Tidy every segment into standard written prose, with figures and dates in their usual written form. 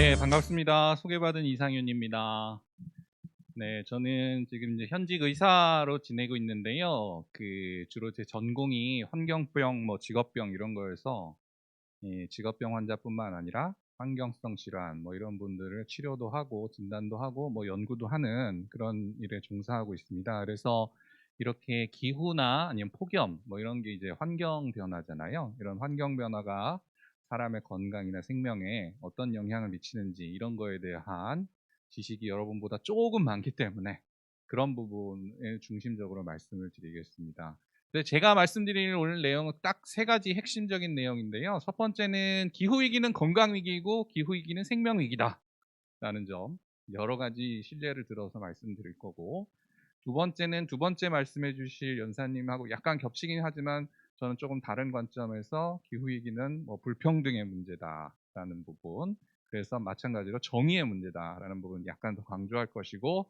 네, 반갑습니다. 소개받은 이상윤입니다. 네, 저는 지금 이제 현직 의사로 지내고 있는데요. 주로 제 전공이 환경병, 직업병 이런 거여서 직업병 환자뿐만 아니라 환경성 질환 이런 분들을 치료도 하고 진단도 하고 연구도 하는 그런 일에 종사하고 있습니다. 그래서 이렇게 기후나 아니면 폭염 이런 게 이제 환경 변화잖아요. 이런 환경 변화가 사람의 건강이나 생명에 어떤 영향을 미치는지 이런 거에 대한 지식이 여러분보다 조금 많기 때문에 그런 부분을 중심적으로 말씀을 드리겠습니다. 네, 제가 말씀드릴 오늘 내용은 딱 세 가지 핵심적인 내용인데요. 첫 번째는 기후 위기는 건강 위기이고 기후 위기는 생명 위기다라는 점 여러 가지 실례를 들어서 말씀드릴 거고, 두 번째는 두 번째 말씀해 주실 연사님하고 약간 겹치긴 하지만 저는 조금 다른 관점에서 기후 위기는 불평등의 문제다라는 부분, 그래서 마찬가지로 정의의 문제다라는 부분 약간 더 강조할 것이고,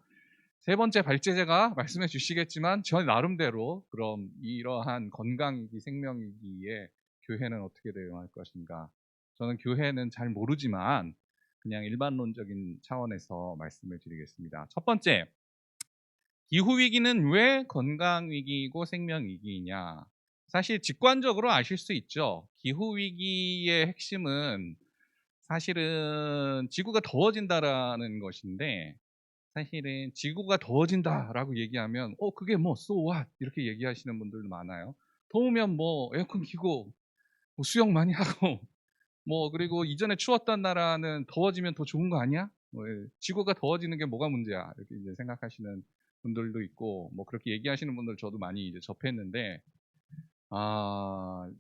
세 번째 발제자가 말씀해 주시겠지만 저 나름대로 그럼 이러한 건강위기, 생명위기에 교회는 어떻게 대응할 것인가. 저는 교회는 잘 모르지만 그냥 일반론적인 차원에서 말씀을 드리겠습니다. 첫 번째, 기후위기는 왜 건강위기이고 생명위기이냐. 사실 직관적으로 아실 수 있죠. 기후위기의 핵심은 사실은 지구가 더워진다라는 것인데, 사실은 "지구가 더워진다."라고 얘기하면 그게 뭐 so what?" 이렇게 얘기하시는 분들도 많아요. 더우면 에어컨 켜고 수영 많이 하고 그리고 "이전에 추웠던 나라는 더워지면 더 좋은 거 아니야? 지구가 더워지는 게 뭐가 문제야?" 이렇게 이제 생각하시는 분들도 있고, 그렇게 얘기하시는 분들 저도 많이 이제 접했는데,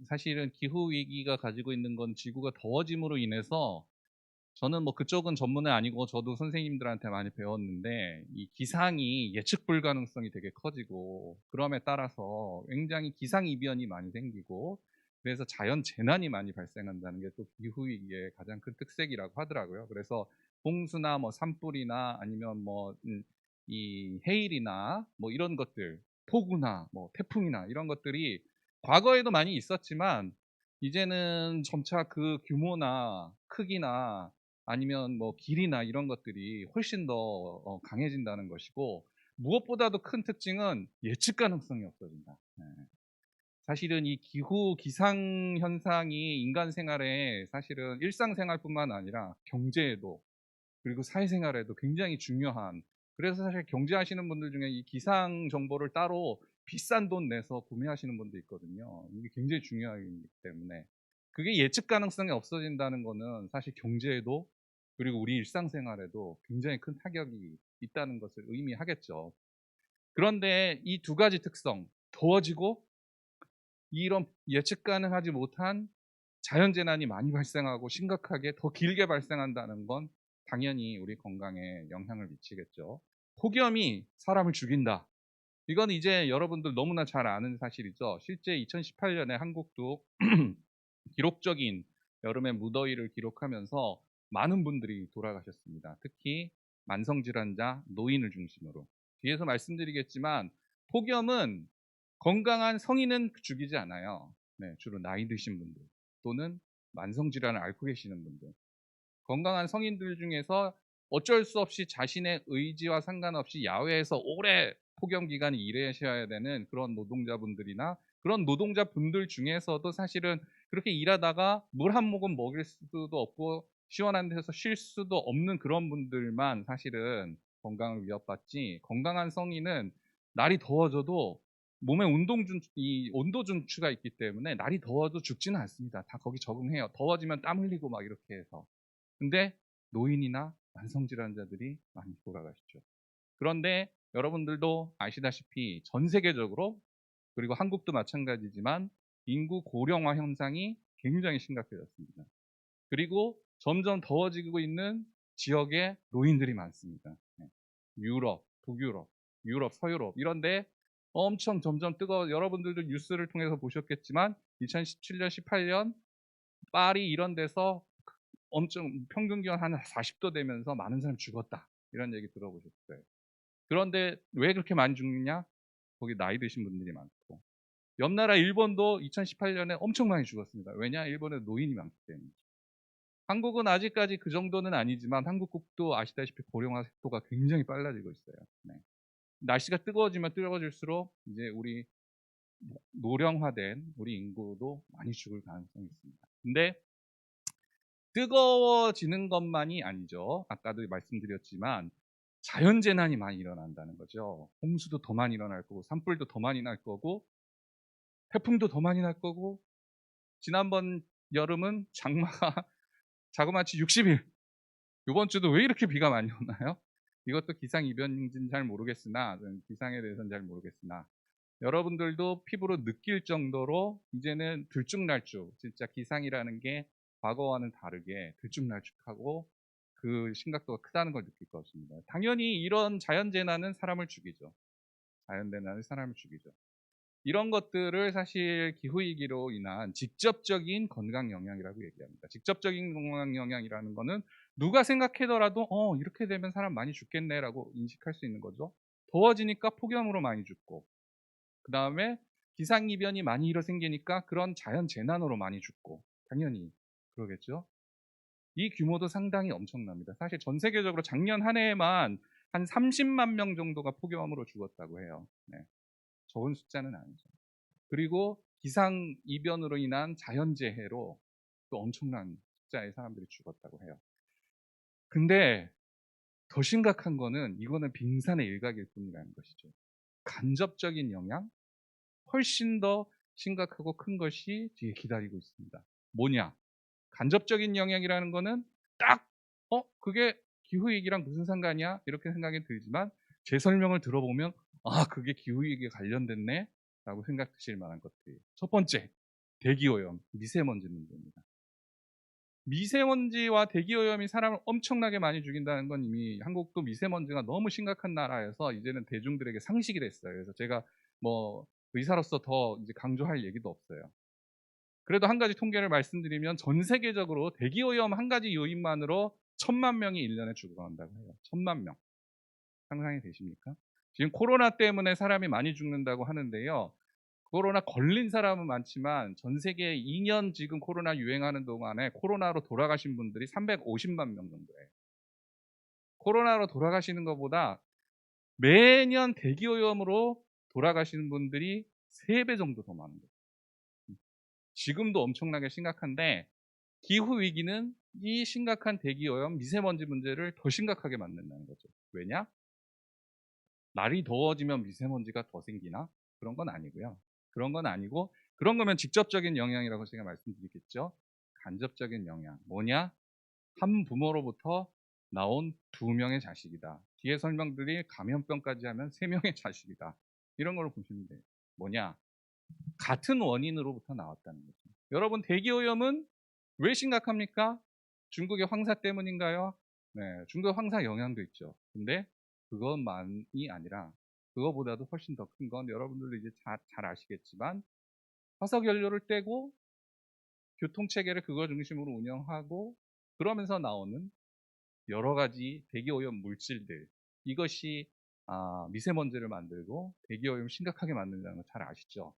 사실은 기후 위기가 가지고 있는 건 지구가 더워짐으로 인해서, 저는 그쪽은 전문은 아니고 저도 선생님들한테 많이 배웠는데, 이 기상이 예측 불가능성이 되게 커지고 그럼에 따라서 굉장히 기상 이변이 많이 생기고, 그래서 자연 재난이 많이 발생한다는 게 또 기후 위기의 가장 큰 특색이라고 하더라고요. 그래서 홍수나 산불이나 아니면 이 해일이나 이런 것들, 폭우나 태풍이나 이런 것들이 과거에도 많이 있었지만 이제는 점차 그 규모나 크기나 아니면 길이나 이런 것들이 훨씬 더 강해진다는 것이고, 무엇보다도 큰 특징은 예측 가능성이 없어진다. 네. 사실은 이 기후 기상 현상이 인간 생활에, 사실은 일상생활뿐만 아니라 경제에도 그리고 사회생활에도 굉장히 중요한, 그래서 사실 경제하시는 분들 중에 이 기상 정보를 따로 비싼 돈 내서 구매하시는 분도 있거든요. 이게 굉장히 중요하기 때문에. 그게 예측 가능성이 없어진다는 거는 사실 경제에도 그리고 우리 일상생활에도 굉장히 큰 타격이 있다는 것을 의미하겠죠. 그런데 이 두 가지 특성, 더워지고 이런 예측 가능하지 못한 자연재난이 많이 발생하고 심각하게 더 길게 발생한다는 건 당연히 우리 건강에 영향을 미치겠죠. 폭염이 사람을 죽인다. 이건 이제 여러분들 너무나 잘 아는 사실이죠. 실제 2018년에 한국도 기록적인 여름의 무더위를 기록하면서 많은 분들이 돌아가셨습니다. 특히 만성질환자, 노인을 중심으로. 뒤에서 말씀드리겠지만 폭염은 건강한 성인은 죽이지 않아요. 네, 주로 나이 드신 분들 또는 만성질환을 앓고 계시는 분들. 건강한 성인들 중에서 어쩔 수 없이 자신의 의지와 상관없이 야외에서 오래 폭염 기간에 일하셔야 되는 그런 노동자분들이나, 그런 노동자분들 중에서도 사실은 그렇게 일하다가 물 한 모금 먹일 수도 없고 시원한 데서 쉴 수도 없는 그런 분들만 사실은 건강을 위협받지, 건강한 성인은 날이 더워져도 몸에 이 온도 준추가 있기 때문에 날이 더워도 죽지는 않습니다. 다 거기 적응해요. 더워지면 땀 흘리고 막 이렇게 해서. 근데 노인이나 만성질환자들이 많이 돌아가시죠. 그런데 여러분들도 아시다시피 전 세계적으로, 그리고 한국도 마찬가지지만 인구 고령화 현상이 굉장히 심각해졌습니다. 그리고 점점 더워지고 있는 지역에 노인들이 많습니다. 네. 유럽, 북유럽, 유럽, 서유럽 이런데 엄청 점점 여러분들도 뉴스를 통해서 보셨겠지만 2017년, 18년 파리 이런 데서 엄청 평균 기온 한 40도 되면서 많은 사람이 죽었다, 이런 얘기 들어보셨어요. 그런데 왜 그렇게 많이 죽느냐? 거기 나이 드신 분들이 많고. 옆 나라 일본도 2018년에 엄청 많이 죽었습니다. 왜냐? 일본에 노인이 많기 때문에. 한국은 아직까지 그 정도는 아니지만 한국국도 아시다시피 고령화 속도가 굉장히 빨라지고 있어요. 네. 날씨가 뜨거워지면 뜨거워질수록 이제 우리 노령화된 우리 인구도 많이 죽을 가능성이 있습니다. 근데 뜨거워지는 것만이 아니죠. 아까도 말씀드렸지만 자연재난이 많이 일어난다는 거죠. 홍수도 더 많이 일어날 거고 산불도 더 많이 날 거고 태풍도 더 많이 날 거고, 지난번 여름은 장마가 자그마치 60일, 이번 주도 왜 이렇게 비가 많이 오나요? 이것도 기상이변인지는 잘 모르겠으나, 기상에 대해서는 잘 모르겠으나 여러분들도 피부로 느낄 정도로 이제는 들쭉날쭉, 진짜 기상이라는 게 과거와는 다르게 들쭉날쭉하고 그 심각도가 크다는 걸 느낄 것입니다. 당연히 이런 자연재난은 사람을 죽이죠. 자연재난은 사람을 죽이죠. 이런 것들을 사실 기후위기로 인한 직접적인 건강 영향이라고 얘기합니다. 직접적인 건강 영향이라는 거는 누가 생각하더라도 이렇게 되면 사람 많이 죽겠네라고 인식할 수 있는 거죠. 더워지니까 폭염으로 많이 죽고, 그 다음에 기상이변이 많이 생기니까 그런 자연재난으로 많이 죽고, 당연히 그러겠죠. 이 규모도 상당히 엄청납니다. 사실 전 세계적으로 작년 한 해에만 한 30만 명 정도가 폭염으로 죽었다고 해요. 네. 적은 숫자는 아니죠. 그리고 기상이변으로 인한 자연재해로 또 엄청난 숫자의 사람들이 죽었다고 해요. 근데 더 심각한 거는 이거는 빙산의 일각일 뿐이라는 것이죠. 간접적인 영향, 훨씬 더 심각하고 큰 것이 뒤에 기다리고 있습니다. 뭐냐? 간접적인 영향이라는 거는 딱 그게 기후위기랑 무슨 상관이야? 이렇게 생각이 들지만 제 설명을 들어보면 그게 기후위기에 관련됐네? 라고 생각하실 만한 것들이에요. 첫 번째, 대기오염, 미세먼지 문제입니다. 미세먼지와 대기오염이 사람을 엄청나게 많이 죽인다는 건 이미 한국도 미세먼지가 너무 심각한 나라여서 이제는 대중들에게 상식이 됐어요. 그래서 제가 뭐 의사로서 더 이제 강조할 얘기도 없어요. 그래도 한 가지 통계를 말씀드리면 전 세계적으로 대기오염 한 가지 요인만으로 1,000만 명이 1년에 죽어간다고 해요. 1,000만 명. 상상이 되십니까? 지금 코로나 때문에 사람이 많이 죽는다고 하는데요. 코로나 걸린 사람은 많지만 전 세계 2년 지금 코로나 유행하는 동안에 코로나로 돌아가신 분들이 350만 명 정도예요. 코로나로 돌아가시는 것보다 매년 대기오염으로 돌아가시는 분들이 3배 정도 더 많은 거예요. 지금도 엄청나게 심각한데 기후 위기는 이 심각한 대기오염, 미세먼지 문제를 더 심각하게 만든다는 거죠. 왜냐? 날이 더워지면 미세먼지가 더 생기나? 그런 건 아니고요. 그런 건 아니고, 그런 거면 직접적인 영향이라고 제가 말씀드리겠죠. 간접적인 영향. 뭐냐? 한 부모로부터 나온 2명의 자식이다. 뒤에 설명들이 감염병까지 하면 3명의 자식이다. 이런 걸로 보시면 돼요. 뭐냐? 같은 원인으로부터 나왔다는 거죠. 여러분, 대기오염은 왜 심각합니까? 중국의 황사 때문인가요? 네, 중국 황사 영향도 있죠. 근데 그것만이 아니라 그거보다도 훨씬 더 큰 건 여러분들도 이제 잘 아시겠지만 화석연료를 떼고 교통체계를 그거 중심으로 운영하고 그러면서 나오는 여러 가지 대기오염 물질들, 이것이 미세먼지를 만들고 대기오염을 심각하게 만든다는 거 잘 아시죠?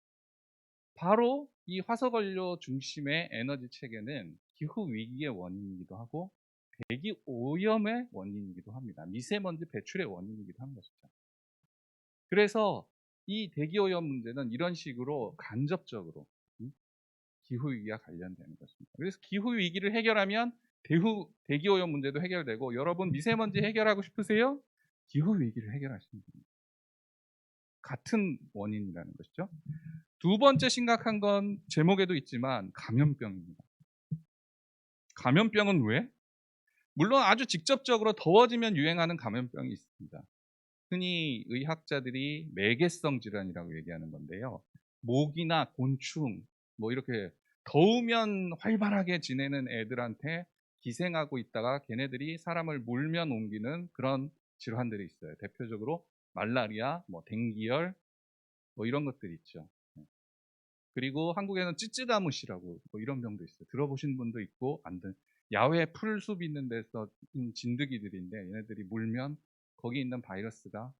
바로 이 화석연료 중심의 에너지 체계는 기후 위기의 원인이기도 하고 대기 오염의 원인이기도 합니다. 미세먼지 배출의 원인이기도 한 것이죠. 그래서 이 대기 오염 문제는 이런 식으로 간접적으로 기후 위기와 관련되는 것입니다. 그래서 기후 위기를 해결하면 대기 오염 문제도 해결되고, 여러분 미세먼지 해결하고 싶으세요? 기후 위기를 해결하시면 됩니다. 같은 원인이라는 것이죠. 두 번째 심각한 건 제목에도 있지만 감염병입니다. 감염병은 왜? 물론 아주 직접적으로 더워지면 유행하는 감염병이 있습니다. 흔히 의학자들이 매개성 질환이라고 얘기하는 건데요. 모기나 곤충, 뭐 이렇게 더우면 활발하게 지내는 애들한테 기생하고 있다가 걔네들이 사람을 물면 옮기는 그런 질환들이 있어요. 대표적으로 말라리아, 뭐 댕기열, 뭐 이런 것들이 있죠. 그리고 한국에는 찌찌가무시라고 뭐 이런 병도 있어요. 들어보신 분도 있고 안 들. 야외 풀숲 있는 데서 진드기들인데 얘네들이 물면 거기 있는 바이러스가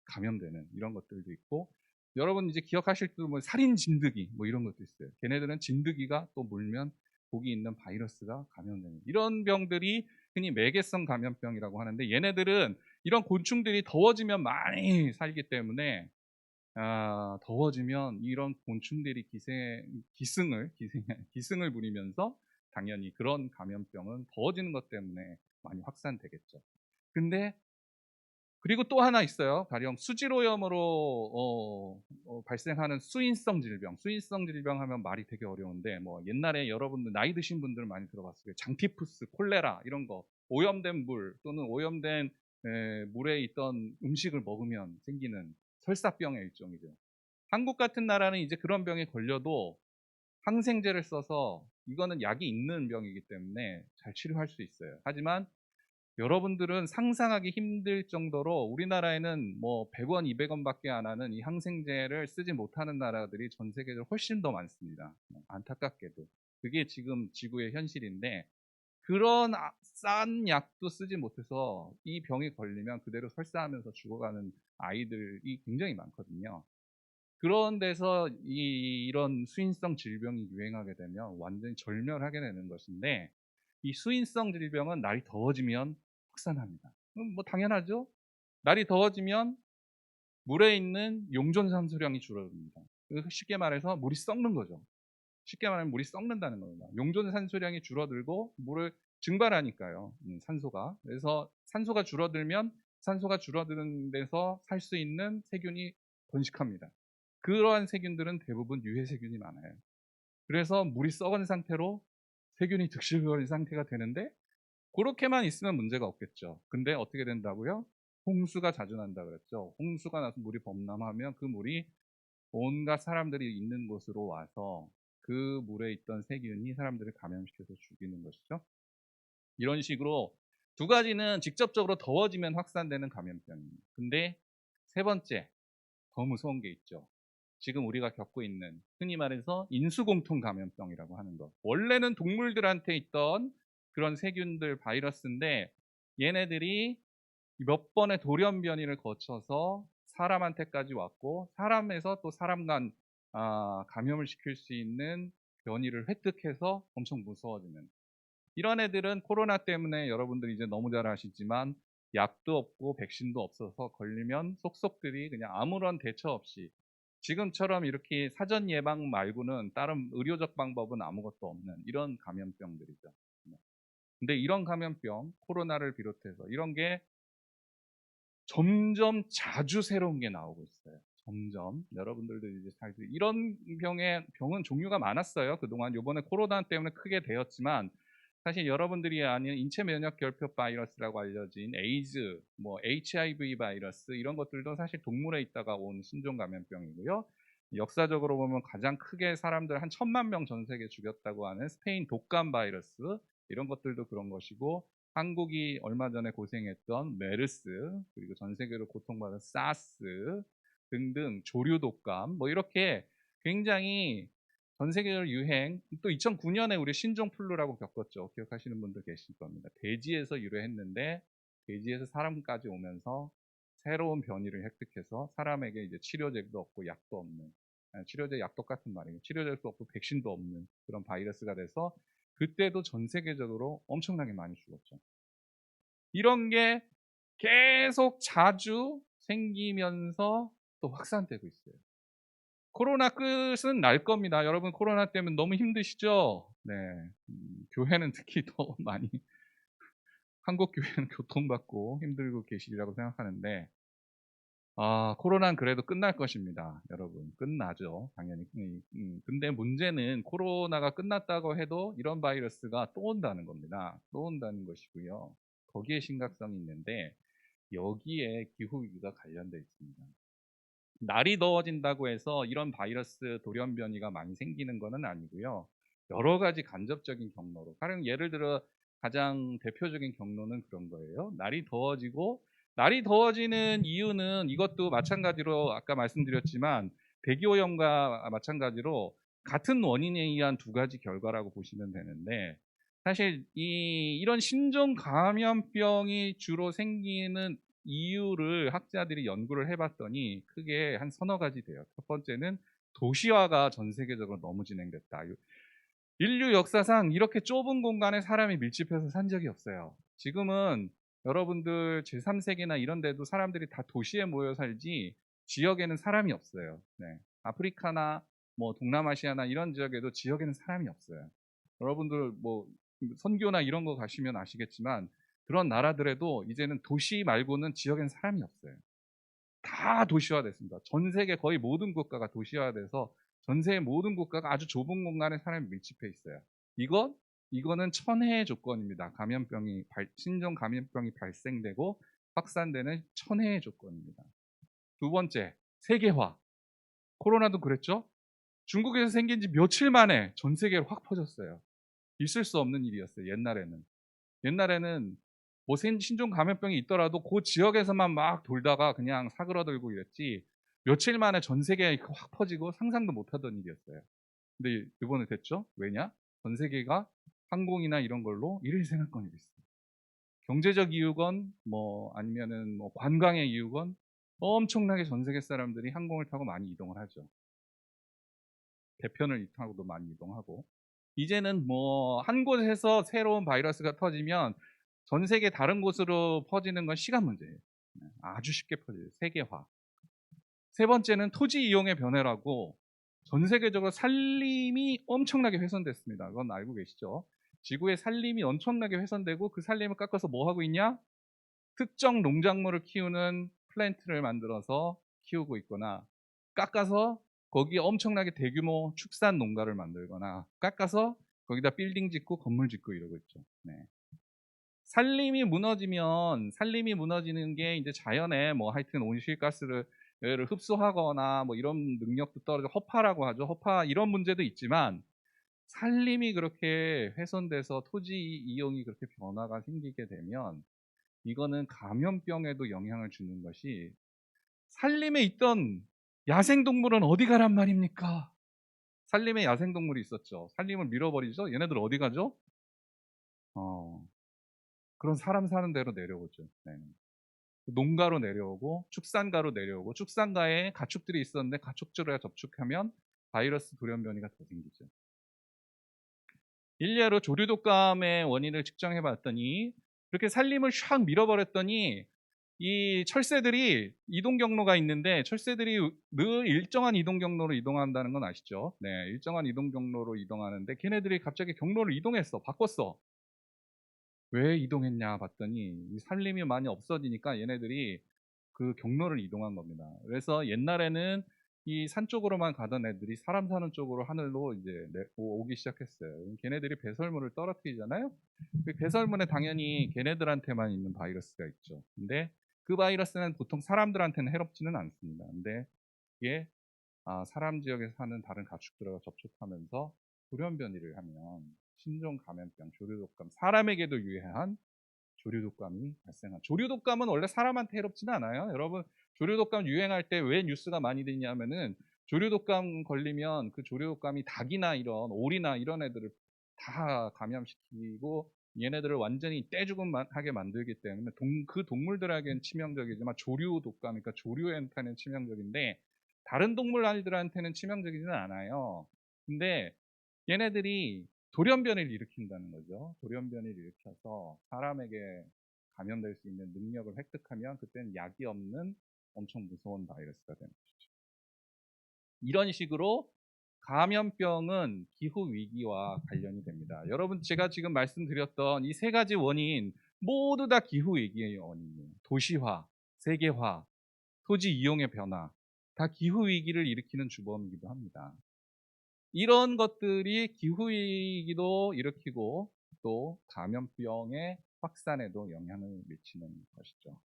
감염되는 이런 것들도 있고, 여러분 이제 기억하실 뭐 살인 진드기 뭐 이런 것도 있어요. 걔네들은 진드기가 또 물면 독이 있는 바이러스가 감염되는 이런 병들이 흔히 매개성 감염병이라고 하는데, 얘네들은 이런 곤충들이 더워지면 많이 살기 때문에 더워지면 이런 곤충들이 기승을 부리면서 당연히 그런 감염병은 더워지는 것 때문에 많이 확산되겠죠. 근데 그리고 또 하나 있어요. 가령 수질오염으로 발생하는 수인성 질병 하면 말이 되게 어려운데, 뭐 옛날에 여러분들 나이 드신 분들 많이 들어봤을 거예요. 장티푸스, 콜레라 이런 거, 오염된 물 또는 오염된 물에 있던 음식을 먹으면 생기는 설사병의 일종이죠. 한국 같은 나라는 이제 그런 병에 걸려도 항생제를 써서, 이거는 약이 있는 병이기 때문에 잘 치료할 수 있어요. 하지만 여러분들은 상상하기 힘들 정도로 우리나라에는 뭐 100원, 200원 밖에 안 하는 이 항생제를 쓰지 못하는 나라들이 전 세계적으로 훨씬 더 많습니다. 안타깝게도. 그게 지금 지구의 현실인데, 그런 싼 약도 쓰지 못해서 이 병에 걸리면 그대로 설사하면서 죽어가는 아이들이 굉장히 많거든요. 그런 데서 이런 수인성 질병이 유행하게 되면 완전히 절멸하게 되는 것인데, 이 수인성 질병은 날이 더워지면 확산합니다. 뭐 당연하죠. 날이 더워지면 물에 있는 용존산소량이 줄어듭니다. 쉽게 말해서 물이 썩는 거죠. 쉽게 말하면 물이 썩는다는 겁니다. 용존산소량이 줄어들고 물을 증발하니까요. 산소가. 그래서 산소가 줄어드는 데서 살 수 있는 세균이 번식합니다. 그러한 세균들은 대부분 유해세균이 많아요. 그래서 물이 썩은 상태로 세균이 득실거린 상태가 되는데, 그렇게만 있으면 문제가 없겠죠. 근데 어떻게 된다고요? 홍수가 자주 난다 그랬죠. 홍수가 나서 물이 범람하면 그 물이 온갖 사람들이 있는 곳으로 와서 그 물에 있던 세균이 사람들을 감염시켜서 죽이는 것이죠. 이런 식으로 두 가지는 직접적으로 더워지면 확산되는 감염병입니다. 근데 세 번째, 더 무서운 게 있죠. 지금 우리가 겪고 있는 흔히 말해서 인수공통 감염병이라고 하는 것. 원래는 동물들한테 있던 그런 세균들, 바이러스인데, 얘네들이 몇 번의 돌연변이를 거쳐서 사람한테까지 왔고, 사람에서 또 사람 간 감염을 시킬 수 있는 변이를 획득해서 엄청 무서워지는, 이런 애들은 코로나 때문에 여러분들이 이제 너무 잘 아시지만 약도 없고 백신도 없어서 걸리면 속속들이 그냥 아무런 대처 없이, 지금처럼 이렇게 사전 예방 말고는 다른 의료적 방법은 아무것도 없는 이런 감염병들이죠. 근데 이런 감염병, 코로나를 비롯해서 이런 게 점점 자주 새로운 게 나오고 있어요. 점점. 여러분들도 이제 이런 병은 종류가 많았어요. 그동안 요번에 코로나 때문에 크게 되었지만, 사실 여러분들이 아는 인체 면역 결핍 바이러스라고 알려진 에이즈, 뭐 HIV 바이러스 이런 것들도 사실 동물에 있다가 온 신종 감염병이고요. 역사적으로 보면 가장 크게 사람들 한 1,000만 명 전 세계 죽였다고 하는 스페인 독감 바이러스, 이런 것들도 그런 것이고, 한국이 얼마 전에 고생했던 메르스, 그리고 전 세계로 고통받은 사스 등등 조류 독감, 뭐 이렇게 굉장히 전 세계적으로 유행, 또 2009년에 우리 신종플루라고 겪었죠. 기억하시는 분들 계실 겁니다. 돼지에서 유래했는데 돼지에서 사람까지 오면서 새로운 변이를 획득해서 사람에게 이제 치료제도 없고 약도 없는, 치료제 약 똑같은 말이에요. 치료제도 없고 백신도 없는 그런 바이러스가 돼서 그때도 전 세계적으로 엄청나게 많이 죽었죠. 이런 게 계속 자주 생기면서 또 확산되고 있어요. 코로나 끝은 날 겁니다. 여러분 코로나 때문에 너무 힘드시죠? 네. 교회는 특히 더 많이 한국 교회는 고통받고 힘들고 계시리라고 생각하는데, 코로나는 그래도 끝날 것입니다. 여러분. 끝나죠. 당연히. 근데 문제는 코로나가 끝났다고 해도 이런 바이러스가 또 온다는 겁니다. 또 온다는 것이고요. 거기에 심각성이 있는데, 여기에 기후위기가 관련되어 있습니다. 날이 더워진다고 해서 이런 바이러스 돌연변이가 많이 생기는 것은 아니고요. 여러 가지 간접적인 경로로, 가령 예를 들어 가장 대표적인 경로는 그런 거예요. 날이 더워지는 이유는 이것도 마찬가지로 아까 말씀드렸지만 대기오염과 마찬가지로 같은 원인에 의한 두 가지 결과라고 보시면 되는데, 사실 이런 신종 감염병이 주로 생기는 이유를 학자들이 연구를 해봤더니 크게 한 서너 가지 돼요. 첫 번째는 도시화가 전 세계적으로 너무 진행됐다. 인류 역사상 이렇게 좁은 공간에 사람이 밀집해서 산 적이 없어요. 지금은 여러분들 제3세계나 이런 데도 사람들이 다 도시에 모여 살지 지역에는 사람이 없어요. 네. 아프리카나 뭐 동남아시아나 이런 지역에도 지역에는 사람이 없어요. 여러분들 뭐 선교나 이런 거 가시면 아시겠지만 그런 나라들에도 이제는 도시 말고는 지역에는 사람이 없어요. 다 도시화됐습니다. 전 세계 거의 모든 국가가 도시화돼서 전 세계 모든 국가가 아주 좁은 공간에 사람이 밀집해 있어요. 이거는 천혜의 조건입니다. 신종 감염병이 발생되고 확산되는 천혜의 조건입니다. 두 번째, 세계화. 코로나도 그랬죠? 중국에서 생긴 지 며칠 만에 전 세계로 확 퍼졌어요. 있을 수 없는 일이었어요. 옛날에는 뭐 신종 감염병이 있더라도 그 지역에서만 막 돌다가 그냥 사그러들고 이랬지 며칠 만에 전 세계에 확 퍼지고 상상도 못하던 일이었어요. 근데 이번에 됐죠? 왜냐? 전 세계가 항공이나 이런 걸로 일회생활권이 됐어요. 경제적 이유건 뭐 아니면은 뭐 관광의 이유건 엄청나게 전 세계 사람들이 항공을 타고 많이 이동을 하죠. 배편을 타고도 많이 이동하고 이제는 뭐 한 곳에서 새로운 바이러스가 터지면 전 세계 다른 곳으로 퍼지는 건 시간 문제예요. 아주 쉽게 퍼져요. 세계화. 세 번째는 토지 이용의 변화라고 전 세계적으로 산림이 엄청나게 훼손됐습니다. 그건 알고 계시죠? 지구의 산림이 엄청나게 훼손되고 그 산림을 깎아서 뭐 하고 있냐? 특정 농작물을 키우는 플랜트를 만들어서 키우고 있거나 깎아서 거기에 엄청나게 대규모 축산 농가를 만들거나 깎아서 거기다 빌딩 짓고 건물 짓고 이러고 있죠. 네. 산림이 무너지는 게 이제 자연에 뭐 하여튼 온실가스를 흡수하거나 뭐 이런 능력도 떨어져 허파라고 하죠. 허파 이런 문제도 있지만 산림이 그렇게 훼손돼서 토지 이용이 그렇게 변화가 생기게 되면 이거는 감염병에도 영향을 주는 것이 산림에 있던 야생동물은 어디 가란 말입니까? 산림에 야생동물이 있었죠. 산림을 밀어버리죠. 얘네들 어디 가죠? 그런 사람 사는 데로 내려오죠. 네. 농가로 내려오고 축산가로 내려오고 축산가에 가축들이 있었는데 가축들에 접촉하면 바이러스 돌연변이가 더 생기죠. 일례로 조류독감의 원인을 측정해 봤더니 그렇게 산림을 샥 밀어버렸더니 이 철새들이 이동 경로가 있는데 철새들이 늘 일정한 이동 경로로 이동한다는 건 아시죠? 네, 일정한 이동 경로로 이동하는데 걔네들이 갑자기 경로를 이동했어. 바꿨어. 왜 이동했냐 봤더니 이 산림이 많이 없어지니까 얘네들이 그 경로를 이동한 겁니다. 그래서 옛날에는 이 산 쪽으로만 가던 애들이 사람 사는 쪽으로 하늘로 이제 오기 시작했어요. 걔네들이 배설물을 떨어뜨리잖아요. 그 배설물에 당연히 걔네들한테만 있는 바이러스가 있죠. 근데 그 바이러스는 보통 사람들한테는 해롭지는 않습니다. 근데 이게 사람 지역에 사는 다른 가축들과 접촉하면서 돌연변이를 하면 신종 감염병, 조류독감, 사람에게도 유해한 조류독감이 발생한. 조류독감은 원래 사람한테 해롭지는 않아요. 여러분 조류독감 유행할 때 왜 뉴스가 많이 되냐면은 조류독감 걸리면 그 조류독감이 닭이나 이런 오리나 이런 애들을 다 감염시키고 얘네들을 완전히 떼죽음하게 만들기 때문에 그 동물들에게는 치명적이지만 조류독감, 그러니까 조류한테는 치명적인데 다른 동물들한테는 치명적이지는 않아요. 근데 얘네들이 돌연변이를 일으킨다는 거죠. 돌연변이를 일으켜서 사람에게 감염될 수 있는 능력을 획득하면 그때는 약이 없는 엄청 무서운 바이러스가 되는 것이죠. 이런 식으로 감염병은 기후 위기와 관련이 됩니다. 여러분 제가 지금 말씀드렸던 이 세 가지 원인 모두 다 기후 위기의 원인이에요. 도시화, 세계화, 토지 이용의 변화 다 기후 위기를 일으키는 주범이기도 합니다. 이런 것들이 기후 위기도 일으키고 또 감염병의 확산에도 영향을 미치는 것이죠.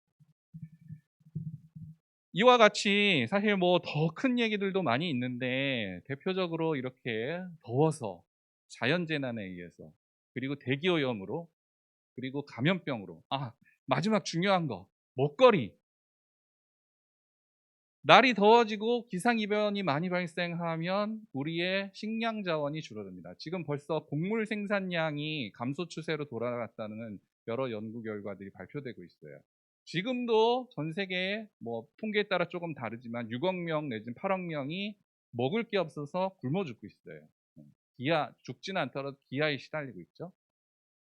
이와 같이 사실 뭐 더 큰 얘기들도 많이 있는데 대표적으로 이렇게 더워서 자연재난에 의해서 그리고 대기오염으로 그리고 감염병으로 마지막 중요한 거 먹거리 날이 더워지고 기상이변이 많이 발생하면 우리의 식량 자원이 줄어듭니다. 지금 벌써 곡물 생산량이 감소 추세로 돌아갔다는 여러 연구 결과들이 발표되고 있어요. 지금도 전 세계에 뭐 통계에 따라 조금 다르지만 6억 명 내지는 8억 명이 먹을 게 없어서 굶어 죽고 있어요. 죽지는 않더라도 기아에 시달리고 있죠.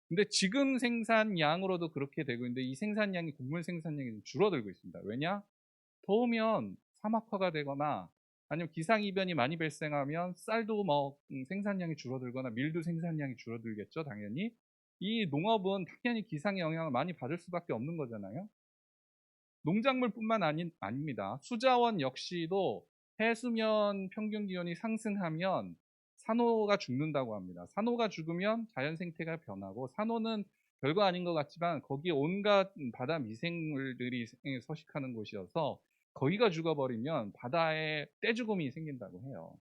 근데 지금 생산량으로도 그렇게 되고 있는데 이 생산량이 곡물 생산량이 좀 줄어들고 있습니다. 왜냐? 더우면 사막화가 되거나 아니면 기상이변이 많이 발생하면 쌀도 뭐 생산량이 줄어들거나 밀도 생산량이 줄어들겠죠, 당연히. 이 농업은 당연히 기상의 영향을 많이 받을 수밖에 없는 거잖아요. 농작물뿐만 아닙니다. 수자원 역시도 해수면 평균 기온이 상승하면 산호가 죽는다고 합니다. 산호가 죽으면 자연 생태가 변하고, 산호는 별거 아닌 것 같지만 거기에 온갖 바다 미생물들이 서식하는 곳이어서 거기가 죽어버리면 바다에 떼죽음이 생긴다고 해요.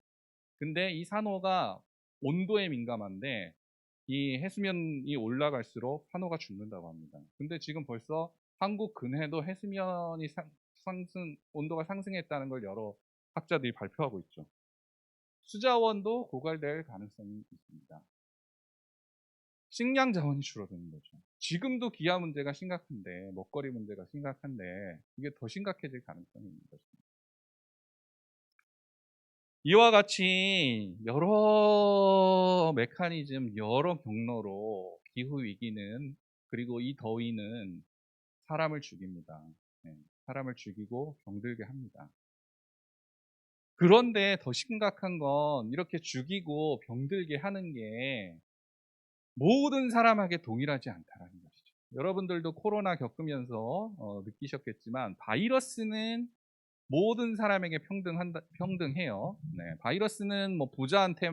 근데 이 산호가 온도에 민감한데 이 해수면이 올라갈수록 산호가 죽는다고 합니다. 근데 지금 벌써 한국 근해도 해수면이 온도가 상승했다는 걸 여러 학자들이 발표하고 있죠. 수자원도 고갈될 가능성이 있습니다. 식량 자원이 줄어드는 거죠. 지금도 기아 문제가 심각한데, 먹거리 문제가 심각한데 이게 더 심각해질 가능성이 있는 것입니다. 이와 같이 여러 메커니즘, 여러 경로로 기후 위기는, 그리고 이 더위는 사람을 죽입니다. 네, 사람을 죽이고 병들게 합니다. 그런데 더 심각한 건 이렇게 죽이고 병들게 하는 게 모든 사람에게 동일하지 않다는 것이죠. 여러분들도 코로나 겪으면서 느끼셨겠지만 바이러스는 모든 사람에게 평등해요. 네, 바이러스는 뭐 부자한테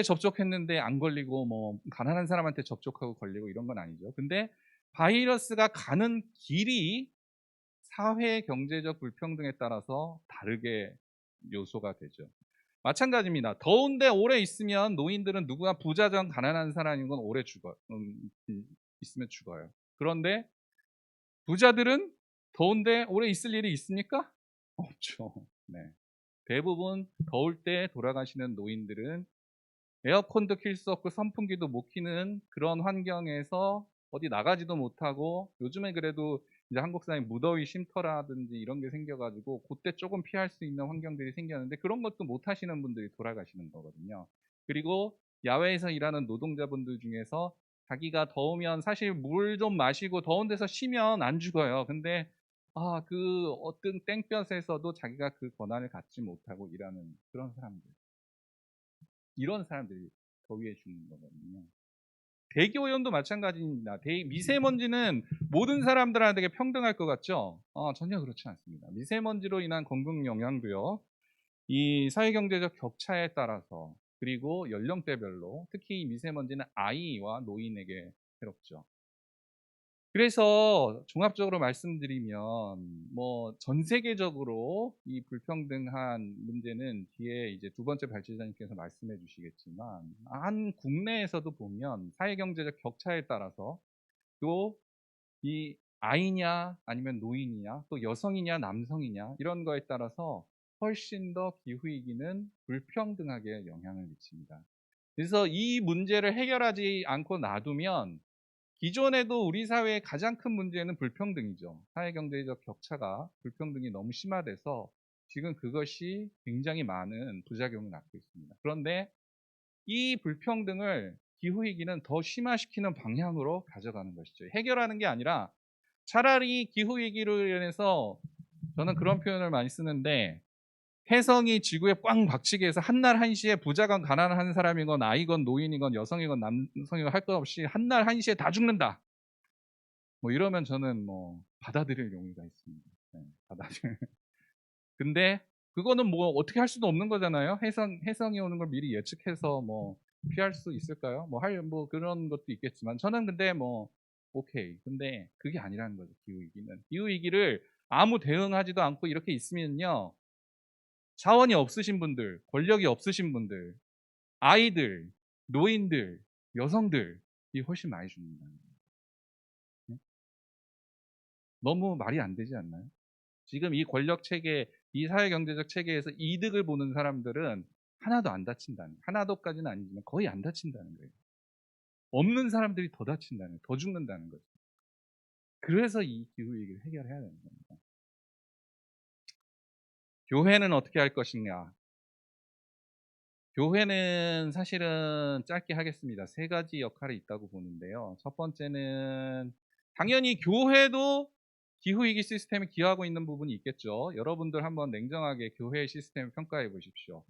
접촉했는데 안 걸리고 뭐 가난한 사람한테 접촉하고 걸리고 이런 건 아니죠. 근데 바이러스가 가는 길이 사회 경제적 불평등에 따라서 다르게 요소가 되죠. 마찬가지입니다. 더운데 오래 있으면 노인들은 누구나 부자든 가난한 사람인 건 오래 있으면 죽어요. 그런데 부자들은 더운데 오래 있을 일이 있습니까? 없죠. 네. 대부분 더울 때 돌아가시는 노인들은 에어컨도 킬 수 없고 선풍기도 못 켜는 그런 환경에서 어디 나가지도 못하고, 요즘에 그래도 이제 한국 사회에 무더위 쉼터라든지 이런 게 생겨가지고 그때 조금 피할 수 있는 환경들이 생겼는데 그런 것도 못 하시는 분들이 돌아가시는 거거든요. 그리고 야외에서 일하는 노동자분들 중에서 자기가 더우면 사실 물 좀 마시고 더운 데서 쉬면 안 죽어요. 근데 그 어떤 땡볕에서도 자기가 그 권한을 갖지 못하고 일하는 그런 사람들, 이런 사람들이 더위에 죽는 거거든요. 대기오염도 마찬가지입니다. 미세먼지는 모든 사람들한테 평등할 것 같죠? 전혀 그렇지 않습니다. 미세먼지로 인한 건강 영향도요, 이 사회경제적 격차에 따라서, 그리고 연령대별로, 특히 미세먼지는 아이와 노인에게 해롭죠. 그래서 종합적으로 말씀드리면 뭐 전 세계적으로 이 불평등한 문제는 뒤에 이제 두 번째 발제자님께서 말씀해 주시겠지만, 한 국내에서도 보면 사회경제적 격차에 따라서, 또 이 아이냐 아니면 노인이냐 또 여성이냐 남성이냐 이런 거에 따라서 훨씬 더 기후위기는 불평등하게 영향을 미칩니다. 그래서 이 문제를 해결하지 않고 놔두면 기존에도 우리 사회의 가장 큰 문제는 불평등이죠. 사회경제적 격차가, 불평등이 너무 심화돼서 지금 그것이 굉장히 많은 부작용을 낳고 있습니다. 그런데 이 불평등을 기후위기는 더 심화시키는 방향으로 가져가는 것이죠. 해결하는 게 아니라 차라리 기후위기로 인해서, 저는 그런 표현을 많이 쓰는데, 혜성이 지구에 꽝 박치게 해서 한날 한시에 부자건 가난한 사람이건 아이건 노인이건 여성이건 남성이건 할 것 없이 한날 한시에 다 죽는다, 뭐 이러면 저는 뭐 받아들일 용의가 있습니다. 네, 받아들일. 근데 그거는 뭐 어떻게 할 수도 없는 거잖아요. 해성이 오는 걸 미리 예측해서 뭐 피할 수 있을까요? 뭐 그런 것도 있겠지만, 저는 근데 뭐 오케이. 근데 그게 아니라는 거죠. 기후위기는. 기후위기를 아무 대응하지도 않고 이렇게 있으면요, 자원이 없으신 분들, 권력이 없으신 분들, 아이들, 노인들, 여성들이 훨씬 많이 죽는다. 너무 말이 안 되지 않나요? 지금 이 권력 체계, 이 사회 경제적 체계에서 이득을 보는 사람들은 하나도 안 다친다는, 하나도까지는 아니지만 거의 안 다친다는 거예요. 없는 사람들이 더 다친다는, 더 죽는다는 거죠. 그래서 이 기후 위기를 해결해야 되는 겁니다. 교회는 어떻게 할 것인가? 교회는 사실은 짧게 하겠습니다. 세 가지 역할이 있다고 보는데요. 첫 번째는 당연히 교회도 기후위기 시스템에 기여하고 있는 부분이 있겠죠. 여러분들 한번 냉정하게 교회의 시스템을 평가해 보십시오.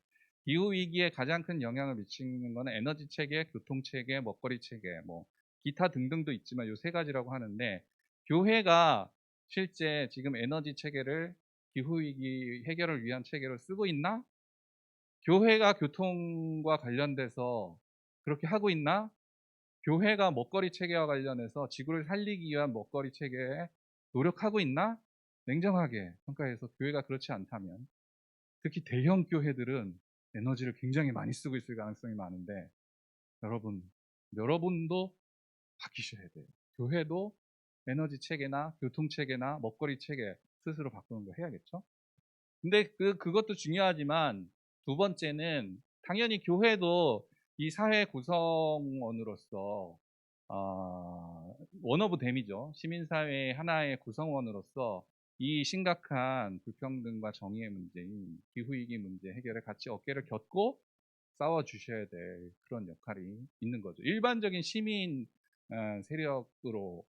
기후위기에 가장 큰 영향을 미치는 것은 에너지 체계, 교통 체계, 먹거리 체계, 뭐 기타 등등도 있지만 요 세 가지라고 하는데, 교회가 실제 지금 에너지 체계를 기후위기 해결을 위한 체계로 쓰고 있나? 교회가 교통과 관련돼서 그렇게 하고 있나? 교회가 먹거리 체계와 관련해서 지구를 살리기 위한 먹거리 체계에 노력하고 있나? 냉정하게 평가해서 교회가 그렇지 않다면, 특히 대형 교회들은 에너지를 굉장히 많이 쓰고 있을 가능성이 많은데, 여러분, 여러분도 바뀌셔야 돼요. 교회도 에너지 체계나 교통 체계나 먹거리 체계 스스로 바꾸는 거 해야겠죠? 근데 그것도 중요하지만, 두 번째는 당연히 교회도 이 사회 구성원으로서 원 오브 댐이죠. 시민사회의 하나의 구성원으로서 이 심각한 불평등과 정의의 문제인 기후위기 문제 해결에 같이 어깨를 곁고 싸워 주셔야 될 그런 역할이 있는 거죠. 일반적인 시민 세력으로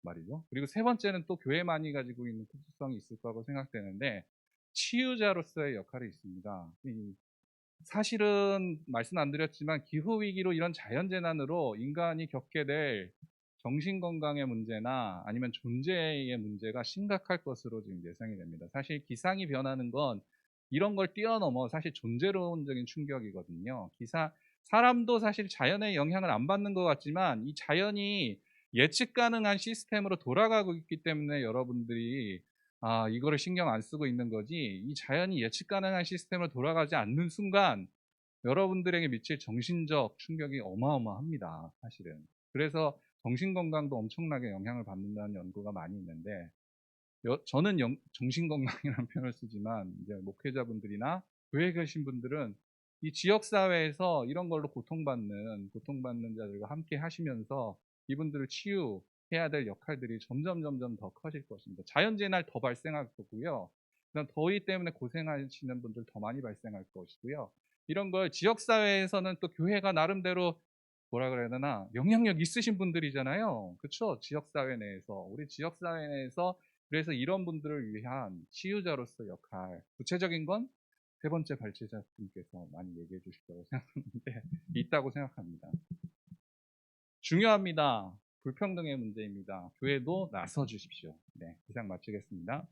말이죠. 그리고 세 번째는 또 교회만이 가지고 있는 특수성이 있을 거라고 생각되는데, 치유자로서의 역할이 있습니다. 사실은 말씀 안 드렸지만 기후위기로 이런 자연재난으로 인간이 겪게 될 정신건강의 문제나 아니면 존재의 문제가 심각할 것으로 지금 예상이 됩니다. 사실 기상이 변하는 건 이런 걸 뛰어넘어 사실 존재론적인 충격이거든요. 사람도 사실 자연의 영향을 안 받는 것 같지만, 이 자연이 예측 가능한 시스템으로 돌아가고 있기 때문에 여러분들이 이거를 신경 안 쓰고 있는 거지, 이 자연이 예측 가능한 시스템으로 돌아가지 않는 순간 여러분들에게 미칠 정신적 충격이 어마어마합니다, 사실은. 그래서 정신 건강도 엄청나게 영향을 받는다는 연구가 많이 있는데, 저는 정신 건강이라는 표현을 쓰지만, 이제 목회자분들이나 교회에 계신 분들은 이 지역 사회에서 이런 걸로 고통받는 자들과 함께 하시면서 이분들을 치유해야 될 역할들이 점점 더 커질 것입니다. 자연재해날 더 발생할 거고요. 그다음 더위 때문에 고생하시는 분들 더 많이 발생할 것이고요. 이런 걸 지역 사회에서는 또 교회가 나름대로 뭐라 그래야 되나, 영향력 있으신 분들이잖아요. 그렇죠? 지역 사회 내에서, 우리 지역 사회 내에서, 그래서 이런 분들을 위한 치유자로서 역할, 구체적인 건 세 번째 발제자분께서 많이 얘기해 주실 거라고 생각하는데 있다고 생각합니다. 중요합니다. 불평등의 문제입니다. 교회도 나서 주십시오. 네, 이상 마치겠습니다.